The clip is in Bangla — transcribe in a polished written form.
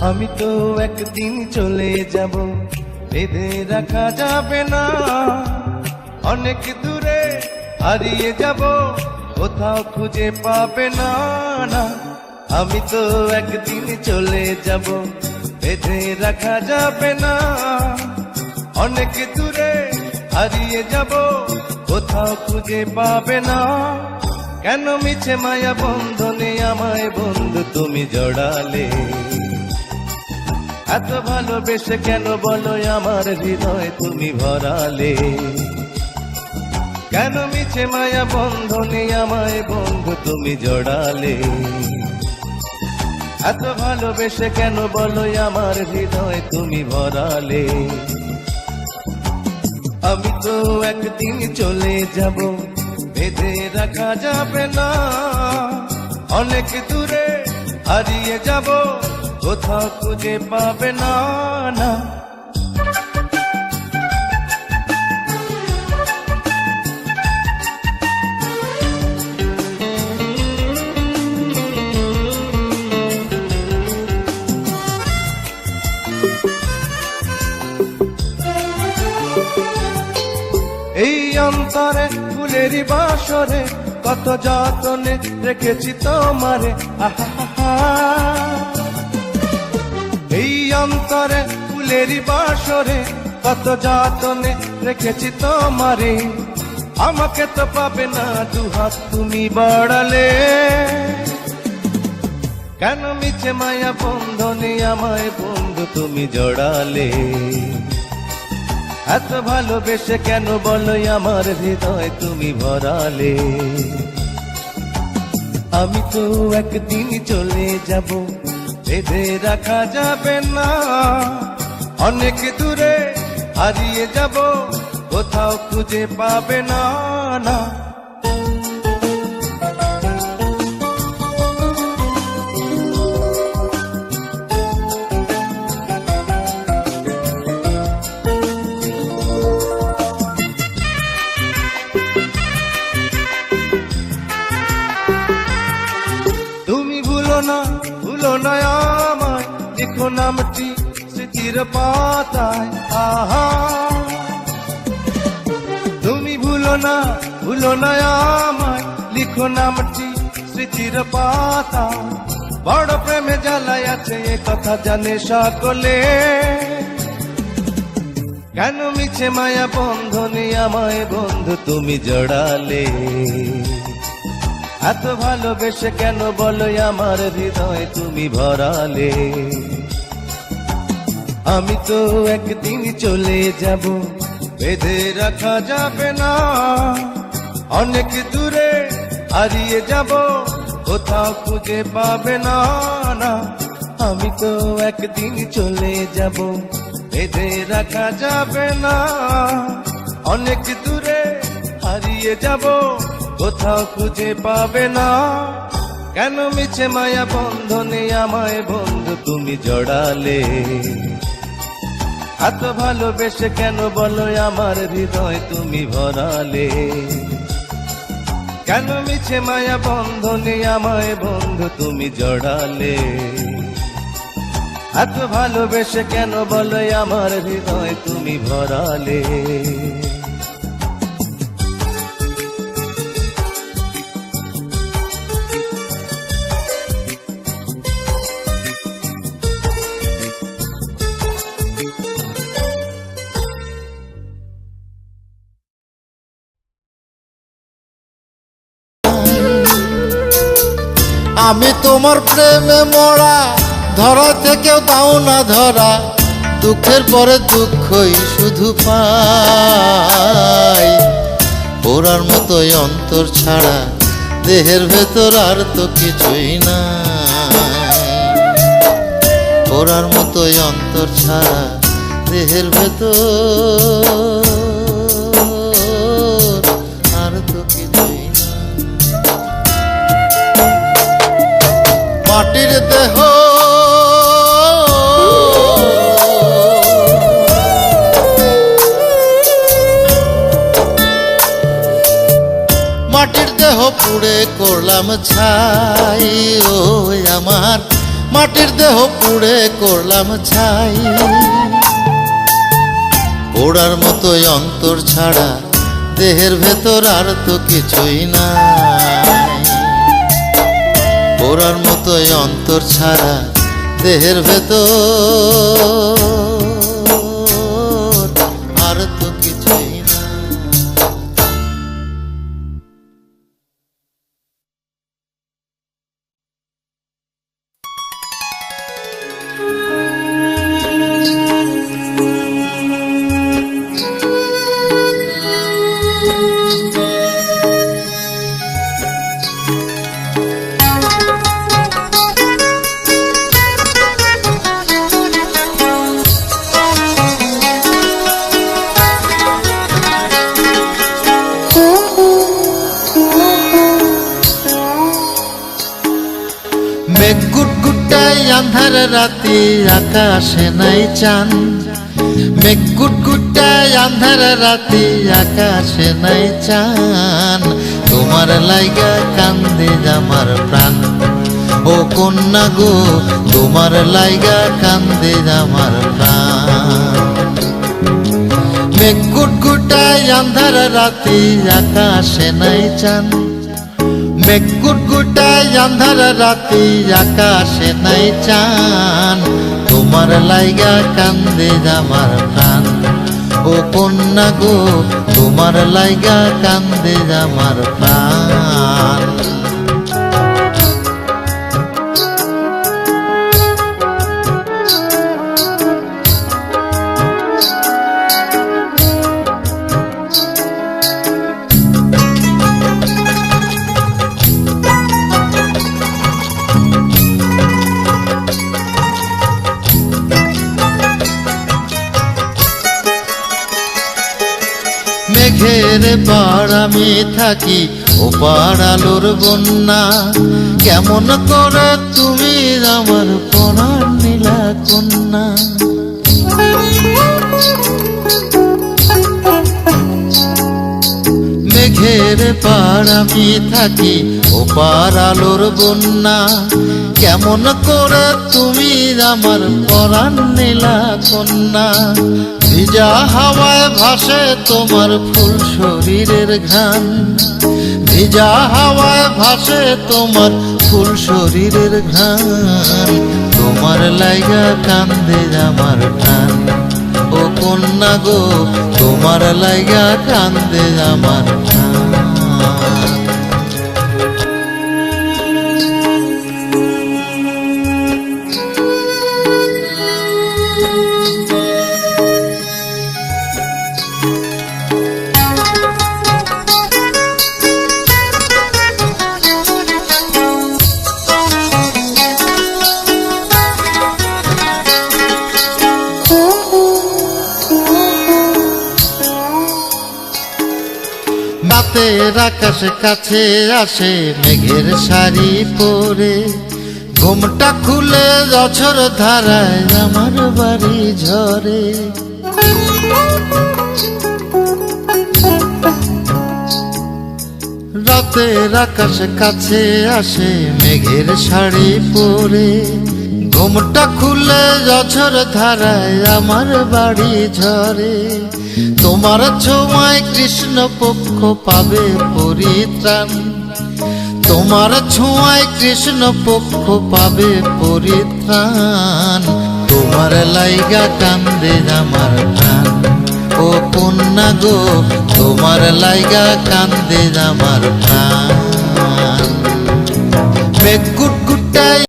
আমি তো একদিন চলে যাব, বেঁধে রাখা যাবে না। অনেক দূরে হারিয়ে যাব, কোথাও খুঁজে পাবে না। না, আমি তো একদিন চলে যাব, বেঁধে রাখা যাবে না। অনেক দূরে হারিয়ে যাব, কোথাও খুঁজে পাবে না। কেন মিছে মায়া বন্ধনে আমায় বন্ধু তুমি জড়ালে? এত ভালোবেসে কেন বলো আমার হৃদয় তুমি ভরালে? কেন মিছে মায়া বন্ধনে আমায় বন্ধু তুমি জড়ালে? এত ভালোবেসে কেন বলো আমার হৃদয় তুমি ভরালে? আমি তো একদিন চলে যাব, বেঁধে রাখা যাবে না। অনেক দূরে হারিয়ে যাব, কোথাও খুঁজে পাবে না। না, এই অন্তরে ফুলেরই বাসরে কত যতনে রেখেছি তোমারে। আহা, এই অন্তরে ফুলেরই বাসরে কত যতনে রেখেছি তোমারে। আমাকে তো পাবে না দুহাত তুমি বাড়ালে। কেন মিছে মায়া বন্ধনে আমায় বন্ধু তুমি জড়ালে? এত ভালোবেসে কেন বলো আমার হৃদয় তুমি ভরালে? আমি তো একদিন চলে যাব, বেঁধে রাখা যাবে না। অনেক দূরে হারিয়ে যাব, কোথাও খুঁজে পাবে না। না, ভুলো না আমায়, লিখো নামটি স্মৃতির পাতায়। আহা, তুমি ভুলো না আমায়, লিখো নামটি স্মৃতির পাতায়। বড় প্রেমে জ্বালায় আছে এ কথা জানে সকলে। কেন মিছে মায়া বন্ধনে আমায় বন্ধু তুমি জড়ালে? এত ভালোবেসে কেন বলো আমার হৃদয় তুমি ভরালে? আমি তো একদিন চলে যাব, বেঁধে রাখা যাবে না। অনেক দূরে হারিয়ে যাব, কোথাও খুঁজে পাবে না। না, আমি তো একদিন চলে যাব, বেঁধে রাখা যাবে না। অনেক দূরে হারিয়ে যাব, কোথাও খুঁজে পাবে না। কেন মিছে মায়া বন্ধনে আমায় বন্ধু তুমি জড়ালে? এত ভালোবেসে কেন বলো আমার হৃদয় তুমি ভরালে? কেন মিছে মায়া বন্ধনে আমায় বন্ধু তুমি জড়ালে? এত ভালোবেসে কেন বলো আমার হৃদয় তুমি ভরালে? আমি তোমার প্রেমে মরা, ধরা থেকেও দাও না ধরা। দুঃখের পরে দুঃখই শুধু পাই। পোড়ার মতোই অন্তর ছাড়া দেহের ভেতর আর তো কিছুই নাই। পোড়ার মতোই অন্তর ছাড়া দেহের ভেতর আর তো কিছুই নাই। মাটির দেহ পুড়ে করলাম ছাই। ও আমার মাটির দেহ পুড়ে করলাম ছাই। পোড়ার মতোই অন্তর ছাড়া দেহের ভেতর আর তো কিছুই নাই। পোড়ার মতোই অন্তর ছাড়া দেহের ভেতর আর তো কিছুই না। মেঘ গুটগুটাই আন্ধার রাতে আকাশে নাই চান। মেঘ গুটগুটাই আন্ধার রাতে আকাশে নাই চান। তোমার লাইগা কান্দে আমার প্রাণ, ও কন্যা গো তোমার লাইগা কান্দে আমার প্রাণ। মেঘ গুটগুটাই আন্ধার রাতে আকাশে নাই চান। মেঘ গুটগুটাই আন্ধার রাতে আকাশে নাই চান। তোমার লাইগা কান্দে আমার প্রাণ, ও কন্যা গো তোমার লাইগা কান্দে আমার প্রাণ। মেঘের পাড় আমি থাকি ও পাড়ালোর বন্যা। কেমন করে তুমি আমার পরাণ নীলা কন্যা। মেঘের পাড় আমি থাকি ও পাড়ালোর বন্যা। কেমন করে তুমি আমার পরাণ নীলা কন্যা। ভিজা হাওয়ায় ভাসে তোমার ফুল শরীরের ঘ্রাণ। ভিজা হাওয়ায় ভাসে তোমার ফুল শরীরের ঘ্রাণ। তোমার লাইগা কান্দে আমার প্রাণ, ও কন্যা গো তোমার লাইগা কান্দে আমার প্রাণ। রাতের আকাশে কাছে আসে মেঘের শাড়ি পরে। ঘুমটা খুলে বছর ধারায় আমার বাড়ি ঝরে। রাতের আকাশে কাছে আসে মেঘের শাড়ি পরে। ঘুমটা খুলে বছর ধারায় আমার বাড়ি ঝরে। তোমার ছোঁয়ায় কৃষ্ণ পক্ষ পাবে পরিত্রাণ। তোমার ছোঁয়ায় কৃষ্ণ পক্ষ পাবে পরিত্রাণ। তোমার লাইগা কান্দে আমার প্রাণ, ও কন্যা গো তোমার লাইগা কান্দে আমার প্রাণ। মেঘ